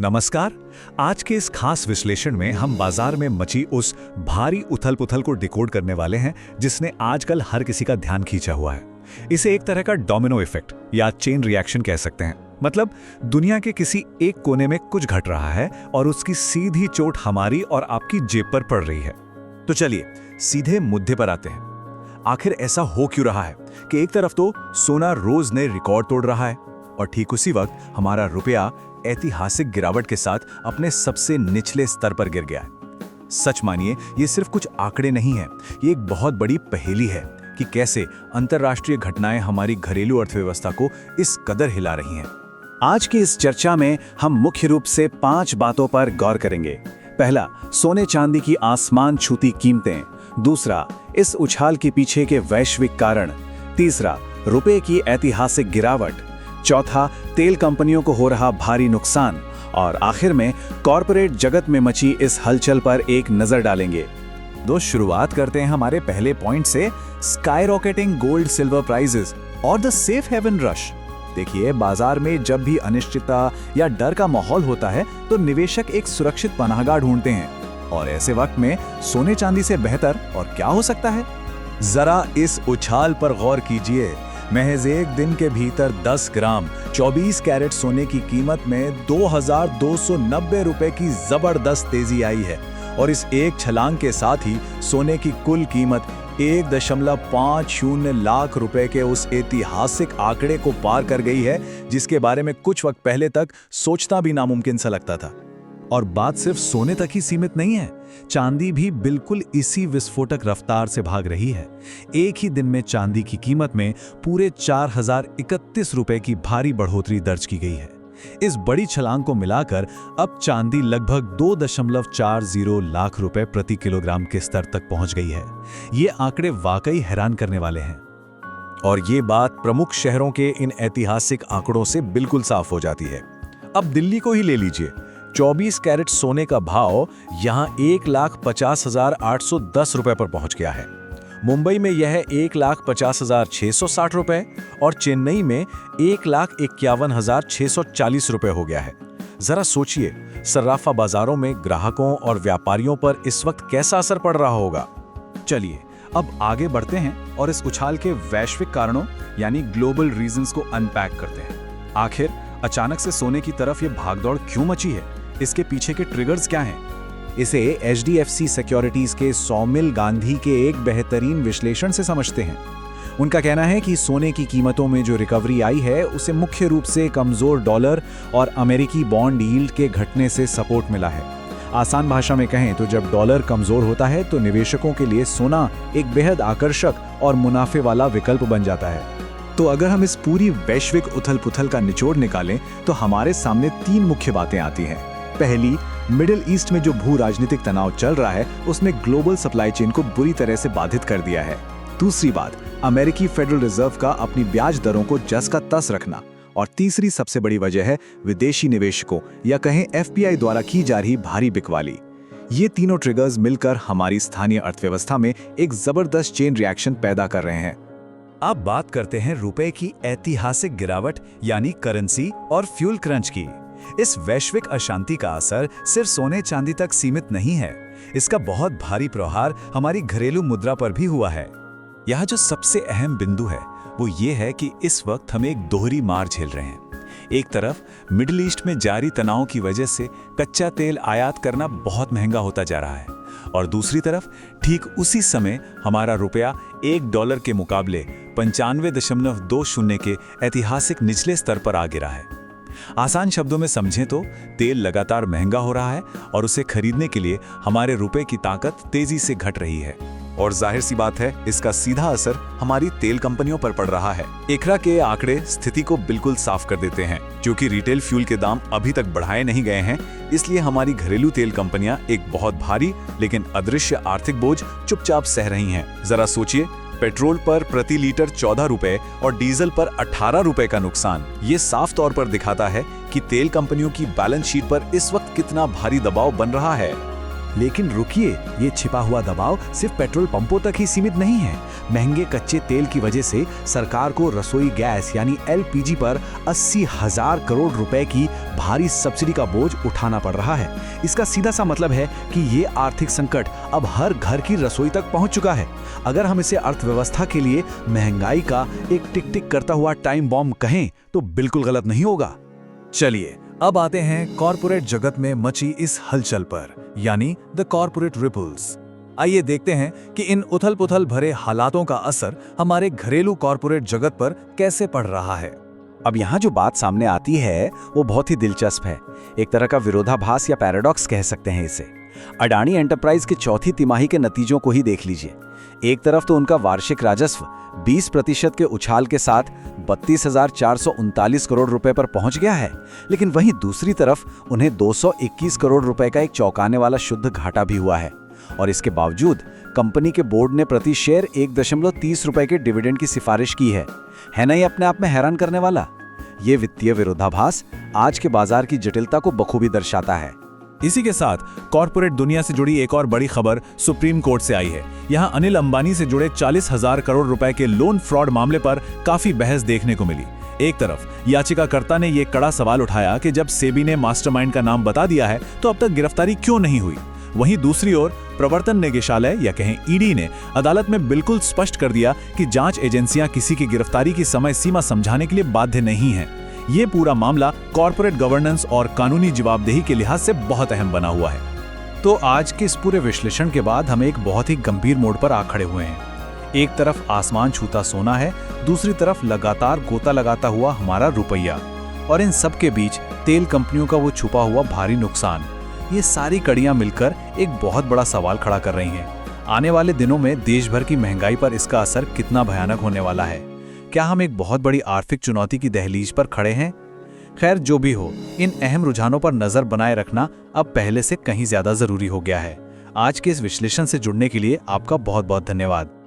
नमस्कार। आज के इस खास विश्लेषण में हम बाजार में मची उस भारी उथल-पुथल को डिकोड करने वाले हैं जिसने आजकल हर किसी का ध्यान खींचा हुआ है। इसे एक तरह का डोमिनो इफेक्ट या चेन रिएक्शन कह सकते हैं। मतलब दुनिया के किसी एक कोने में कुछ घट रहा है और उसकी सीधी चोट हमारी और आपकी जेब पर पड़ रही है। तो चलिए सीधे मुद्दे पर आते हैं। आखिर ऐसा हो क्यों रहा है कि एक तरफ तो सोना रोज नए रिकॉर्ड तोड़ रहा है और ठीक उसी वक्त हमारा रुपया ऐतिहासिक गिरावट के साथ अपने सबसे निचले स्तर पर गिर गया है। सच मानिए ये सिर्फ कुछ आंकड़े नहीं है, ये एक बहुत बड़ी पहेली है कि कैसे अंतर्राष्ट्रीय घटनाएं हमारी घरेलू अर्थव्यवस्था को इस कदर हिला रही हैं। आज की इस चर्चा में हम मुख्य रूप से 5 बातों पर गौर करेंगे। पहला, सोने चांदी की आसमान छूती कीमतें। दूसरा, इस उछाल के पीछे के वैश्विक कारण। तीसरा, रुपए की ऐतिहासिक गिरावट। चौथा, तेल कंपनियों को हो रहा भारी नुकसान। और आखिर में कॉरपोरेट जगत में मची इस हलचल पर एक नजर डालेंगे। तो शुरुआत करते हैं हमारे पहले पॉइंट से, skyrocketing gold silver prices और द सेफ हेवन रश। देखिए, बाजार में जब भी अनिश्चितता या डर का माहौल होता है तो निवेशक एक सुरक्षित पनाहगाह ढूंढते हैं और ऐसे वक्त में सोने चांदी से बेहतर और क्या हो सकता है। जरा इस उछाल पर गौर कीजिए। महज एक दिन के भीतर 10 ग्राम 24 कैरेट सोने की कीमत में 2290 रुपए की जबरदस्त तेजी आई है और इस एक छलांग के साथ ही सोने की कुल कीमत 1.50 लाख रुपए के उस ऐतिहासिक आंकड़े को पार कर गई है जिसके बारे में कुछ वक्त पहले तक सोचना भी नामुमकिन सा लगता था। और बात सिर्फ सोने तक ही सीमित नहीं है, चांदी भी बिल्कुल इसी विस्फोटक रफ्तार से भाग रही है। एक ही दिन में चांदी की कीमत में पूरे 4031 रुपए की भारी बढ़ोतरी दर्ज की गई है। इस बड़ी छलांग को मिलाकर अब चांदी लगभग 2.40 लाख रुपए प्रति किलोग्राम के स्तर तक पहुंच गई है। ये आंकड़े वाकई हैरान करने वाले हैं। और ये बात प्रमुख शहरों के इन ऐतिहासिक आंकड़ों से बिल्कुल साफ हो जाती है। अब दिल्ली को ही ले लीजिए। 24 कैरेट सोने का भाव यहां 1,50,810 रुपए पर पहुंच गया है। मुंबई में यह 1,50,660 रुपए और चेन्नई में 1,51,640 रुपए हो गया है। जरा सोचिए, सर्राफा बाजारों में ग्राहकों और व्यापारियों पर इस वक्त कैसा असर पड़ रहा होगा। चलिए अब आगे बढ़ते हैं और इस उछाल के वैश्विक कारणों यानी ग्लोबल रीजंस को अनपैक करते हैं। आखिर अचानक से सोने की तरफ ये भागदौड़ क्यों मची है? इसके पीछे के ट्रिगर्स क्या हैं? इसे HDFC सिक्योरिटीज के सौमिल गांधी के एक बेहतरीन विश्लेषण से समझते हैं। उनका कहना है कि सोने की कीमतों में जो रिकवरी आई है उसे मुख्य रूप से कमजोर डॉलर और अमेरिकी बॉन्ड यील्ड के घटने से सपोर्ट मिला है। आसान भाषा में कहें तो जब डॉलर कमजोर होता है तो निवेशकों के लिए सोना एक बेहद आकर्षक और मुनाफे वाला विकल्प बन जाता है। तो अगर हम इस पूरी वैश्विक उथल-पुथल का निचोड़ निकालें तो हमारे सामने 3 मुख्य बातें आती हैं। पहली, मिडिल ईस्ट में जो भू राजनीतिक तनाव चल रहा है उसने ग्लोबल सप्लाई चेन को बुरी तरह से बाधित कर दिया है। दूसरी बात, अमेरिकी फेडरल रिजर्व का अपनी ब्याज दरों को जस का तस रखना। और तीसरी सबसे बड़ी वजह है विदेशी निवेशकों या कहें FBI द्वारा की जा रही भारी बिकवाली। ये तीनों ट्रिगर्स मिलकर हमारी स्थानीय अर्थव्यवस्था में एक जबरदस्त चेन रिएक्शन पैदा कर रहे हैं। अब बात करते हैं रुपए की ऐतिहासिक गिरावट यानी करेंसी और फ्यूल क्रंच की। इस वैश्विक अशांति का असर सिर्फ सोने चांदी तक सीमित नहीं है, इसका बहुत भारी प्रहार हमारी घरेलू मुद्रा पर भी हुआ है। यहाँ जो सबसे अहम बिंदु है वो ये है कि इस वक्त हम एक दोहरी मार झेल रहे हैं। एक तरफ मिडिल ईस्ट में जारी तनाव की वजह से कच्चा तेल आयात करना बहुत महंगा होता जा रहा है और दूसरी तरफ ठीक उसी समय हमारा रुपया $1 के मुकाबले 95.20 के ऐतिहासिक निचले स्तर पर आ गिरा है। आसान शब्दों में समझें तो तेल लगातार महंगा हो रहा है और उसे खरीदने के लिए हमारे रुपए की ताकत तेजी से घट रही है। और जाहिर सी बात है, इसका सीधा असर हमारी तेल कंपनियों पर पड़ रहा है। एकरा के आंकड़े स्थिति को बिल्कुल साफ कर देते हैं। क्योंकि रिटेल फ्यूल के दाम अभी तक बढ़ाए नहीं गए हैं, इसलिए हमारी घरेलू तेल कंपनियां एक बहुत भारी लेकिन अदृश्य आर्थिक बोझ चुपचाप सह रही हैं। जरा सोचिए, पेट्रोल पर प्रति लीटर 14 रुपए और डीजल पर 18 रुपए का नुकसान। ये साफ तौर पर दिखाता है कि तेल कंपनियों की बैलेंस शीट पर इस वक्त कितना भारी दबाव बन रहा है। लेकिन रुकिए, ये छिपा हुआ दबाव सिर्फ पेट्रोल पंपों तक ही सीमित नहीं है। महंगे कच्चे तेल की वजह से सरकार को रसोई गैस यानी एलपीजी पर 80,000 करोड़ रुपए की भारी सब्सिडी का बोझ उठाना पड़ रहा है। इसका सीधा सा मतलब है कि ये आर्थिक संकट अब हर घर की रसोई तक पहुंच चुका है। अगर हम इसे अर्थव्यवस्था के लिए महंगाई का एक टिक टिक करता हुआ टाइम बॉम्ब कहें तो बिल्कुल गलत नहीं होगा। चलिए अब आते हैं कॉरपोरेट जगत में मची इस हलचल पर, यानी द कॉरपोरेट रिपल्स। आइए देखते हैं कि इन उथल-पुथल भरे हालातों का असर हमारे घरेलू कॉरपोरेट जगत पर कैसे पड़ रहा है। अब यहाँ जो बात सामने आती है वो बहुत ही दिलचस्प है। एक तरह का विरोधाभास या पैराडॉक्स कह सकते हैं इसे। अडानी एंटरप्राइज के चौथी तिमाही के नतीजों को ही देख लीजिए। एक तरफ तो उनका वार्षिक राजस्व 20% के उछाल के साथ 32,439 करोड़ रुपए पर पहुंच गया है, लेकिन वहीं दूसरी तरफ उन्हें 221 करोड़ रुपए का एक चौंकाने वाला शुद्ध घाटा भी हुआ है। और इसके बावजूद कंपनी के बोर्ड ने प्रति शेयर 1.30 रुपए के डिविडेंड की सिफारिश की है ना ये अपने आप में हैरान करने वाला। ये वित्तीय विरोधाभास आज के बाजार की जटिलता को बखूबी दर्शाता है। इसी के साथ कॉरपोरेट दुनिया से जुड़ी एक और बड़ी खबर सुप्रीम कोर्ट से आई है। यहाँ अनिल अंबानी से जुड़े 40,000 करोड़ रुपए के लोन फ्रॉड मामले पर काफी बहस देखने को मिली। एक तरफ याचिकाकर्ता ने ये कड़ा सवाल उठाया कि जब सेबी ने मास्टरमाइंड का नाम बता दिया है तो अब तक गिरफ्तारी क्यों नहीं हुई। वहीं दूसरी ओर प्रवर्तन निदेशालय या कहें ईडी ने अदालत में बिल्कुल स्पष्ट कर दिया कि जांच एजेंसियां किसी की गिरफ्तारी की समय सीमा समझाने के लिए बाध्य नहीं है। ये पूरा मामला कॉर्पोरेट गवर्नेंस और कानूनी जवाबदेही के लिहाज से बहुत अहम बना हुआ है। तो आज के इस पूरे विश्लेषण के बाद हम एक बहुत ही गंभीर मोड़ पर आ खड़े हुए हैं। एक तरफ आसमान छूता सोना है, दूसरी तरफ लगातार गोता लगाता हुआ हमारा रुपया, और इन सब के बीच तेल कंपनियों का वो छुपा हुआ भारी नुकसान। ये सारी कड़ियां मिलकर एक बहुत बड़ा सवाल खड़ा कर रही हैं। आने वाले दिनों में देश भर की महंगाई पर इसका असर कितना भयानक होने वाला है। क्या हम एक बहुत बड़ी आर्थिक चुनौती की दहलीज पर खड़े हैं? खैर, जो भी हो, इन अहम रुझानों पर नजर बनाए रखना अब पहले से कहीं ज्यादा जरूरी हो गया है। आज के इस विश्लेषण से जुड़ने के लिए आपका बहुत बहुत धन्यवाद।